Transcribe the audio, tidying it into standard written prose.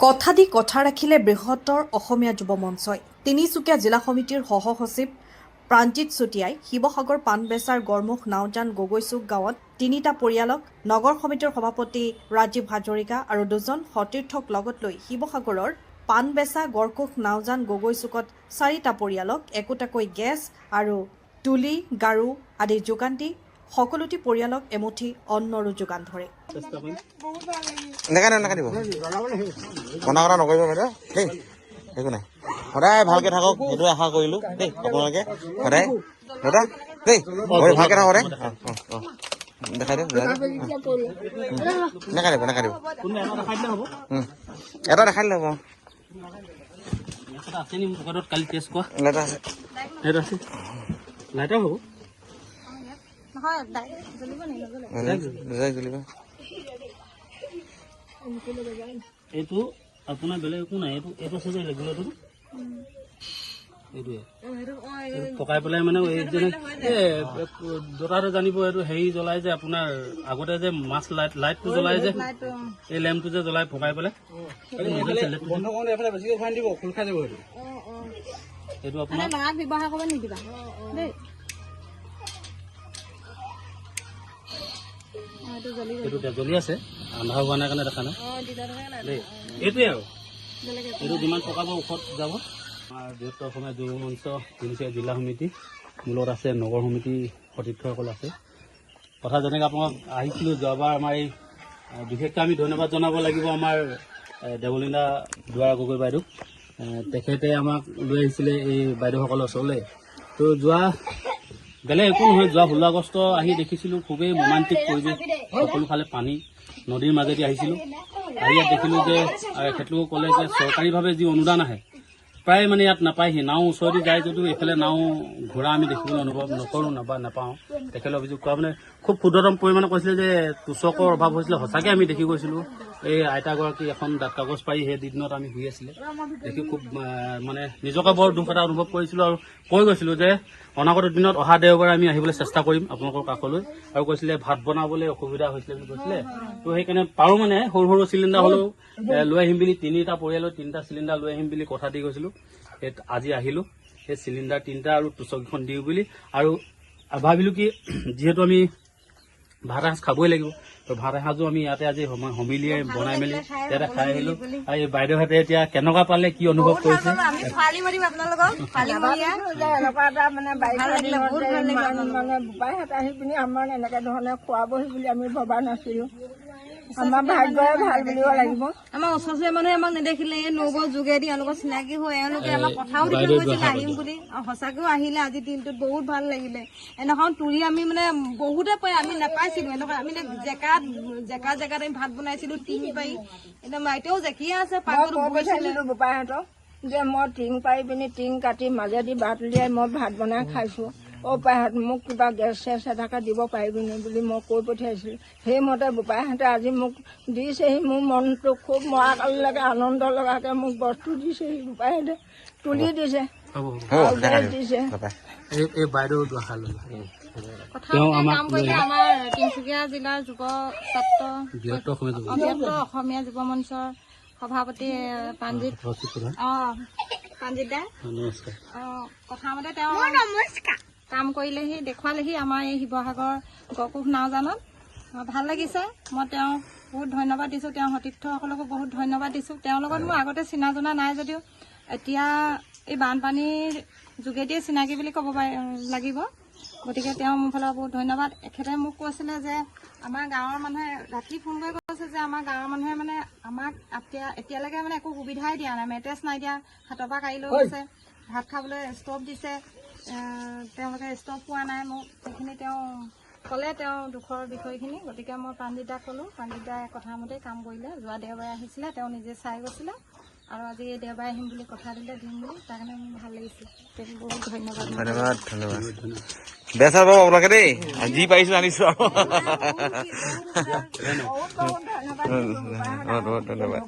কথা দি কথা ৰাখিলে বৃহত্তৰ অসমীয়া যুৱ মঞ্চই তিনিচুকীয়া জিলা সমিতিৰ সহ সচিব প্ৰাঞ্জিত চুটিয়াই শিৱসাগৰ পাণবেচাৰ গড়মুখ নাওজান গগৈচুক গাঁৱত তিনিটা পৰিয়ালক নগৰ সমিতিৰ সভাপতি ৰাজীৱ হাজৰিকা আৰু দুজন সতীৰ্থক লগত লৈ শিৱসাগৰৰ পাণবেচা গড়মুখ নাওজান গগৈচুকত চাৰিটা পৰিয়ালক একোটাকৈ গেছ আৰু তুলি গাৰু আদি যোগান দি সকলোটি পৰিয়ালক এমুঠি অন্নৰো যোগান ধৰে। সদায় ভালকে থাকক সেইটো আশা কৰিলো দেই আপোনালোকে সদায় দাদা দেই ভালকে থাকক দেই দেখাই দিয়ক নাকাটিব নাকাটিব এটা দেখাই দিলে হ'ব কালি টেষ্ট কৰা লেটা আছে লাইটাৰ হ'ব এইটো আপোনাৰ বেলেগ একো নাই এইটো আছে যে ৰেগুলাৰটো এইটোৱে পকাই পেলাই মানে দতাটো জানিব এইটো হেৰি জ্বলাই যে আপোনাৰ আগতে যে মাছ লাইটটো জ্বলাই যে এই লেম্পটো যে জ্বলাই পকাই পেলাই এইটো আপোনাৰ এইটো জ্বলি আছে আন্ধাৰ হোৱা নাই কাৰণে দেখা নাই দেই এইটোৱে আৰু এইটো যিমান পকাব ঔষধ যাব। আমাৰ বৃহত্তৰ অসমীয়া যুৱ মঞ্চ তিনিচুকীয়া জিলা সমিতি মূলত আছে নগৰ সমিতি সতীৰ্থসকল আছে। কথা যেনেকৈ আপোনাক আহিছিলোঁ যোৱাবাৰ আমাৰ এই বিশেষকৈ আমি ধন্যবাদ জনাব লাগিব আমাৰ দেৱলীনা দুৱাৰ গগৈ বাইদেউক। তেখেতে আমাক লৈ আহিছিলে এই বাইদেউসকলৰ ওচৰলৈ। তো যোৱা বেলেগ একো নহয়, যোৱা 16 আগষ্ট আহি দেখিছিলোঁ খুবেই মৰ্মান্তিক পৰিৱেশ, সকলোফালে পানী, নদীৰ মাজেদি আহিছিলোঁ। আহি ইয়াত দেখিলোঁ যে তেখেতলোকে ক'লে যে চৰকাৰীভাৱে যি অনুদান আহে প্ৰায় মানে ইয়াত নাপায়হি। নাও ওচৰেদি যায় যদিও এইফালে নাও ঘোঁৰা আমি দেখিবলৈ অনুভৱ নকৰোঁ নাপাওঁ। তেখেতে অভিযোগ কৰা মানে খুব ক্ষুদ্ৰতম পৰিমাণে কৈছিলে যে তোচকৰ অভাৱ হৈছিলে। সঁচাকৈ আমি দেখি গৈছিলোঁ এই আইতাগৰাকী এখন দাঁত কাগজ পাৰি সেই দিনত আমি শুই আছিলে দেখি খুব মানে নিজকে বৰ দুখ এটা অনুভৱ কৰিছিলোঁ আৰু কৈ গৈছিলোঁ যে অনাগত দিনত অহা দেওবাৰে আমি আহিবলৈ চেষ্টা কৰিম আপোনালোকৰ কাষলৈ। আৰু কৈছিলে ভাত বনাবলৈ অসুবিধা হৈছিলে বুলি কৈছিলে। তো সেইকাৰণে পাৰোঁ মানে সৰু সৰু চিলিণ্ডাৰ হ'লেও লৈ আহিম বুলি তিনিটা পৰিয়ালৰ 3টা চিলিণ্ডাৰ লৈ আহিম বুলি কথা দি গৈছিলোঁ। আজি আহিলোঁ সেই চিলিণ্ডাৰ 3টা আৰু তোচকখন দিওঁ বুলি। আৰু ভাবিলোঁ কি যিহেতু আমি ভাত এসাঁজ খাবই লাগিব, তো ভাত এসাঁজো আমি ইয়াতে আজি সমিলিয়াই বনাই মেলি ইয়াতে খাই আহিলোঁ। আৰু এই বাইদেউহঁতে এতিয়া কেনেকুৱা পালে কি অনুভৱ কৰিছে বোপাইহঁত আহি পিনি আমাৰ এনেকে ধৰণে খোৱাবহি বুলি আমি ভবা নাছিলোঁ। আমাৰ ভাগ্যই ভাল বুলিব লাগিব। আমাৰ ওচৰ মানুহে আমাক নেদেখিলে এই নৌবৰ যোগেদি এওঁলোকৰ চিনাকি হৈ এওঁলোকে আমাক কথাও দি কৈছিলে আহিম বুলি। সঁচাকেও আহিলে আজি দিনটোত বহুত ভাল লাগিলে। এনেখন তুলি আমি মানে বহুতে পাই আমি নাপাইছিলো। এনেকুৱা আমি জেগাত আমি ভাত বনাইছিলো টিং পাৰি একদম এতিয়াও জেকিয়ে আছে কৈছিলো বোপাইহঁতক যে মই টিং পাৰি পিনি টিং কাটি মাজেদি বাট উলিয়াই মই ভাত বনাই খাইছো। পাইহঁত মোক কিবা গেছ চেছ এটাকে দিব পাৰিবিনি বুলি মই কৈ পঠিয়াইছিলোঁ। সেইমতে বোপাইহঁতে আজি মোক দিছেহি। মোৰ মনটো খুব মৰাকালৈকে আনন্দ লগাকৈ মোক বস্তু দিছেহি। বোপাইহঁতে তুলি দিছে দিছে। আমাৰ তিনিচুকীয়া জিলাৰ যুৱ ছাত্ৰ বৃহত্তৰ অসমীয়া যুৱ মঞ্চৰ সভাপতি প্ৰাঞ্জিত দা কথামতে তেওঁ কাম কৰিলেহি দেখুৱালেহি আমাৰ এই শিৱসাগৰ গড়মুখ নাওজানত। ভাল লাগিছে। মই তেওঁ বহুত ধন্যবাদ দিছোঁ। তেওঁ সতীৰ্থসকলকো বহুত ধন্যবাদ দিছোঁ। তেওঁৰ লগত মোৰ আগতে চিনা জনা নাই যদিও এতিয়া এই বানপানীৰ যোগেদিয়ে চিনাকি বুলি ক'ব লাগিব। গতিকে তেওঁ মোৰ ফালৰ বহুত ধন্যবাদ। এখেতে মোক কৈছিলে যে আমাৰ গাঁৱৰ মানুহে ৰাতি ফোন কৰি কৈছে যে আমাৰ গাঁৱৰ মানুহে মানে আমাক এতিয়ালৈকে মানে একো সুবিধাই দিয়া নাই। মেট্ৰেছ নাই দিয়া, হাতৰ পৰা কাঢ়ি লৈ গৈছে। ভাত খাবলৈ ষ্টভ দিছে, তেওঁলোকে ষ্টভ পোৱা নাই। মোক সেইখিনি তেওঁ ক'লে তেওঁ দুখৰ বিষয়খিনি। গতিকে মই প্ৰাঞ্জিতাক ক'লোঁ। প্ৰাঞ্জিতাই কথামতেই কাম কৰিলে। যোৱা দেওবাৰে আহিছিলে, তেওঁ নিজে চাই গৈছিলে আৰু আজি এই দেওবাৰে আহিম বুলি কথা দিলে দিম বুলি। তাৰ কাৰণে মোৰ ভাল লাগিছিল। তেওঁক বহুত ধন্যবাদ বেচা পাব আপোনালোকে দেই। যি পাৰিছো আনিছো আৰু ধন্যবাদ।